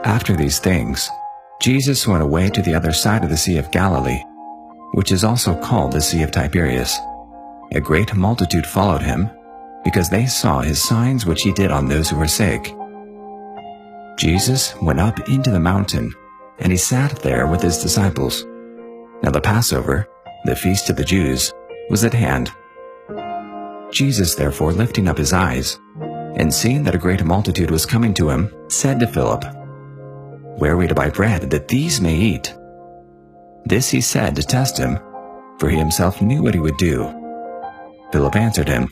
After these things, Jesus went away to the other side of the Sea of Galilee, which is also called the Sea of Tiberias. A great multitude followed him, because they saw his signs which he did on those who were sick. Jesus went up into the mountain, and he sat there with his disciples. Now the Passover, the feast of the Jews, was at hand. Jesus therefore, lifting up his eyes, and seeing that a great multitude was coming to him, said to Philip, "Where are we to buy bread, that these may eat?" This he said to test him, for he himself knew what he would do. Philip answered him,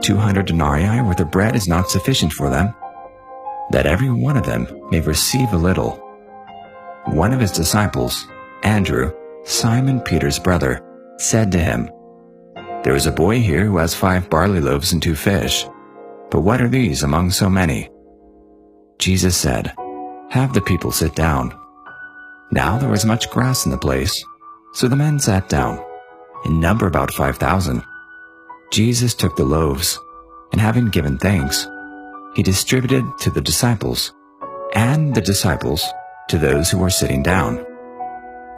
200 denarii worth of bread is not sufficient for them, that every one of them may receive a little. One of his disciples, Andrew, Simon Peter's brother, said to him, "There is a boy here who has 5 barley loaves and 2 fish, but what are these among so many?" Jesus said, "Have the people sit down." Now there was much grass in the place, so the men sat down, in number about 5,000. Jesus took the loaves, and having given thanks, he distributed to the disciples, and the disciples to those who were sitting down.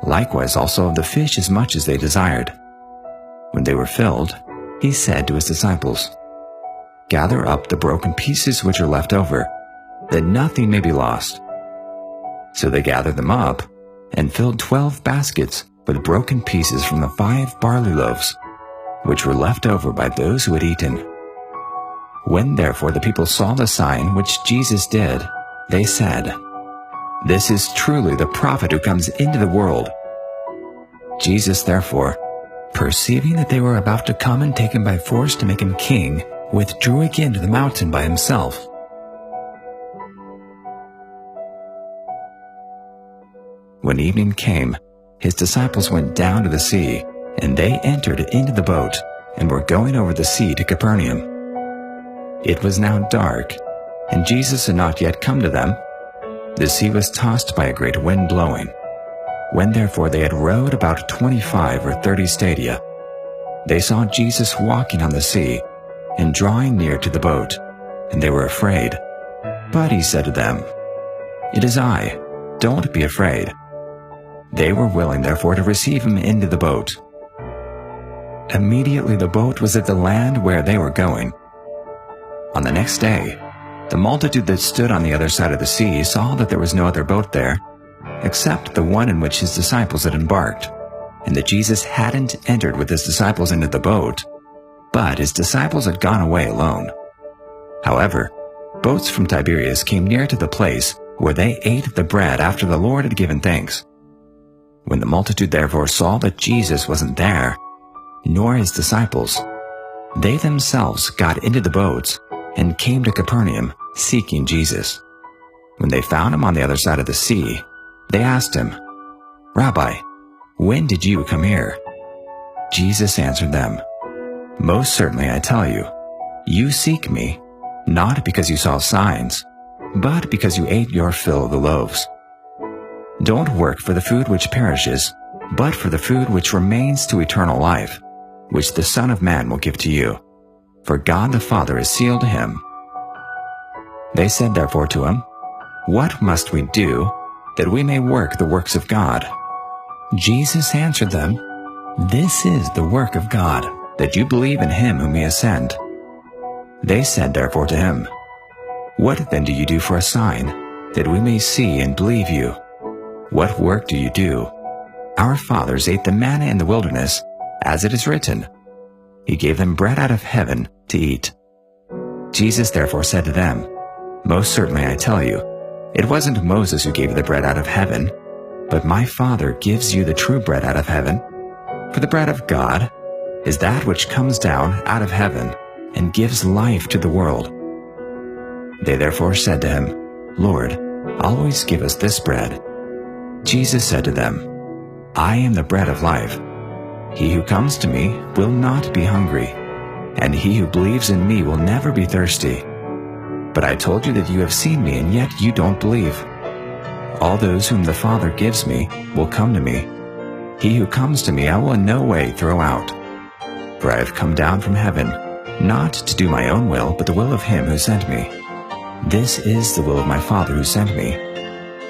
Likewise also of the fish as much as they desired. When they were filled, he said to his disciples, "Gather up the broken pieces which are left over, that nothing may be lost." So they gathered them up, and filled 12 baskets with broken pieces from the 5 barley loaves, which were left over by those who had eaten. When therefore the people saw the sign which Jesus did, they said, "This is truly the prophet who comes into the world." Jesus therefore, perceiving that they were about to come and take him by force to make him king, withdrew again to the mountain by himself. When evening came, his disciples went down to the sea, and they entered into the boat, and were going over the sea to Capernaum. It was now dark, and Jesus had not yet come to them. The sea was tossed by a great wind blowing. When therefore they had rowed about 25 or 30 stadia, they saw Jesus walking on the sea, and drawing near to the boat, and they were afraid. But he said to them, "It is I, don't be afraid." They were willing therefore to receive him into the boat. Immediately the boat was at the land where they were going. On the next day, the multitude that stood on the other side of the sea saw that there was no other boat there, except the one in which his disciples had embarked, and that Jesus hadn't entered with his disciples into the boat, but his disciples had gone away alone. However, boats from Tiberias came near to the place where they ate the bread after the Lord had given thanks. When the multitude therefore saw that Jesus wasn't there, nor his disciples, they themselves got into the boats and came to Capernaum, seeking Jesus. When they found him on the other side of the sea, they asked him, "Rabbi, when did you come here?" Jesus answered them, "Most certainly I tell you, you seek me, not because you saw signs, but because you ate your fill of the loaves. Don't work for the food which perishes, but for the food which remains to eternal life, which the Son of Man will give to you. For God the Father has sealed him." They said therefore to him, "What must we do that we may work the works of God?" Jesus answered them, "This is the work of God, that you believe in him whom he has sent." They said therefore to him, "What then do you do for a sign, that we may see and believe you? What work do you do? Our fathers ate the manna in the wilderness, as it is written, He gave them bread out of heaven to eat." Jesus therefore said to them, "Most certainly I tell you, it wasn't Moses who gave you the bread out of heaven, but my Father gives you the true bread out of heaven. For the bread of God is that which comes down out of heaven and gives life to the world." They therefore said to him, "Lord, always give us this bread." Jesus said to them, "I am the bread of life. He who comes to me will not be hungry, and he who believes in me will never be thirsty. But I told you that you have seen me, and yet you don't believe. All those whom the Father gives me will come to me. He who comes to me I will in no way throw out. For I have come down from heaven, not to do my own will, but the will of him who sent me. This is the will of my Father who sent me,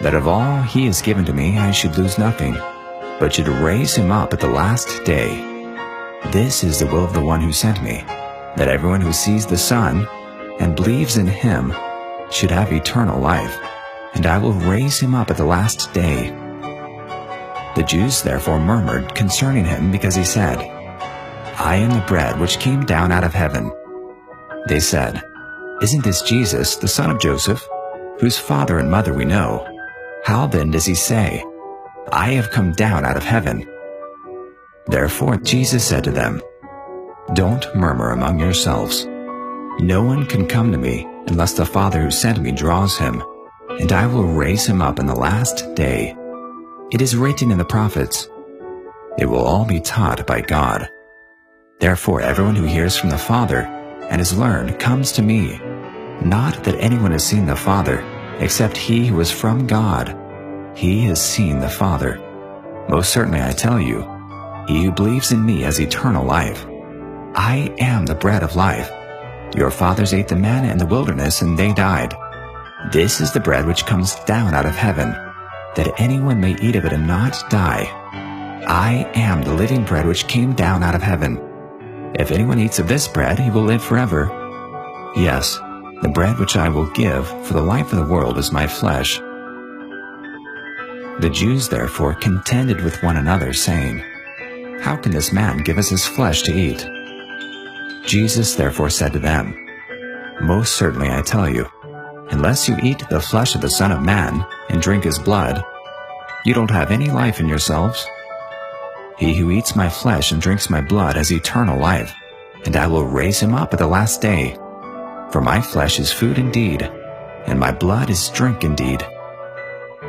that of all he has given to me I should lose nothing, but should raise him up at the last day. This is the will of the one who sent me, that everyone who sees the Son and believes in him should have eternal life, and I will raise him up at the last day." The Jews therefore murmured concerning him because he said, "I am the bread which came down out of heaven." They said, "Isn't this Jesus, the son of Joseph, whose father and mother we know? How then does he say, 'I have come down out of heaven'?" Therefore Jesus said to them, "Don't murmur among yourselves. No one can come to me unless the Father who sent me draws him, and I will raise him up in the last day. It is written in the prophets, 'It will all be taught by God.' Therefore everyone who hears from the Father and is learned comes to me. Not that anyone has seen the Father, except he who is from God. He has seen the Father. Most certainly I tell you, he who believes in me has eternal life. I am the bread of life. Your fathers ate the manna in the wilderness, and they died. This is the bread which comes down out of heaven, that anyone may eat of it and not die. I am the living bread which came down out of heaven. If anyone eats of this bread, he will live forever. Yes, the bread which I will give for the life of the world is my flesh." The Jews therefore contended with one another, saying, "How can this man give us his flesh to eat?" Jesus therefore said to them, "Most certainly I tell you, unless you eat the flesh of the Son of Man and drink his blood, you don't have any life in yourselves. He who eats my flesh and drinks my blood has eternal life, and I will raise him up at the last day. For my flesh is food indeed, and my blood is drink indeed.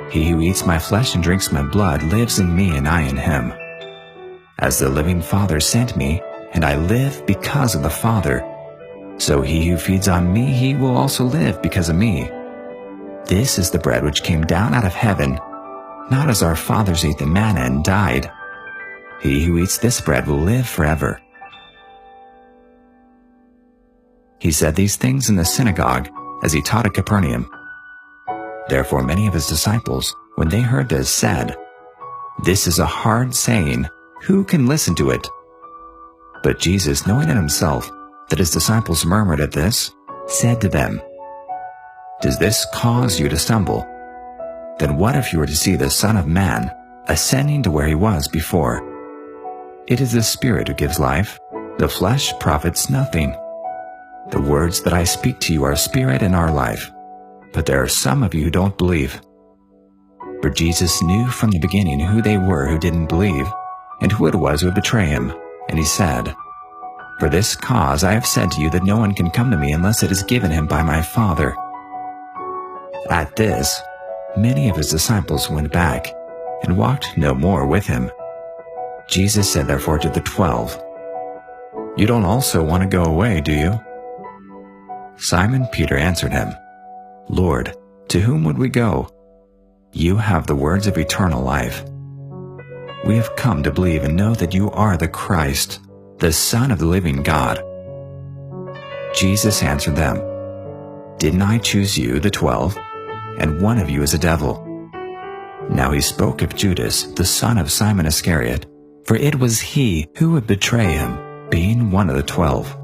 He who eats my flesh and drinks my blood lives in me, and I in him. As the living Father sent me, and I live because of the Father, so he who feeds on me, he will also live because of me. This is the bread which came down out of heaven, not as our fathers ate the manna and died. He who eats this bread will live forever." He said these things in the synagogue as he taught at Capernaum. Therefore many of his disciples, when they heard this, said, "This is a hard saying. Who can listen to it?" But Jesus, knowing in himself that his disciples murmured at this, said to them, "Does this cause you to stumble? Then what if you were to see the Son of Man ascending to where he was before? It is the Spirit who gives life. The flesh profits nothing. The words that I speak to you are spirit and are life, but there are some of you who don't believe." For Jesus knew from the beginning who they were who didn't believe, and who it was who would betray him, and he said, "For this cause I have said to you that no one can come to me unless it is given him by my Father." At this, many of his disciples went back, and walked no more with him. Jesus said therefore to the 12, "You don't also want to go away, do you?" Simon Peter answered him, "Lord, to whom would we go? You have the words of eternal life. We have come to believe and know that you are the Christ, the Son of the living God." Jesus answered them, "Didn't I choose you, the 12, and one of you is a devil?" Now he spoke of Judas, the son of Simon Iscariot, for it was he who would betray him, being one of the 12.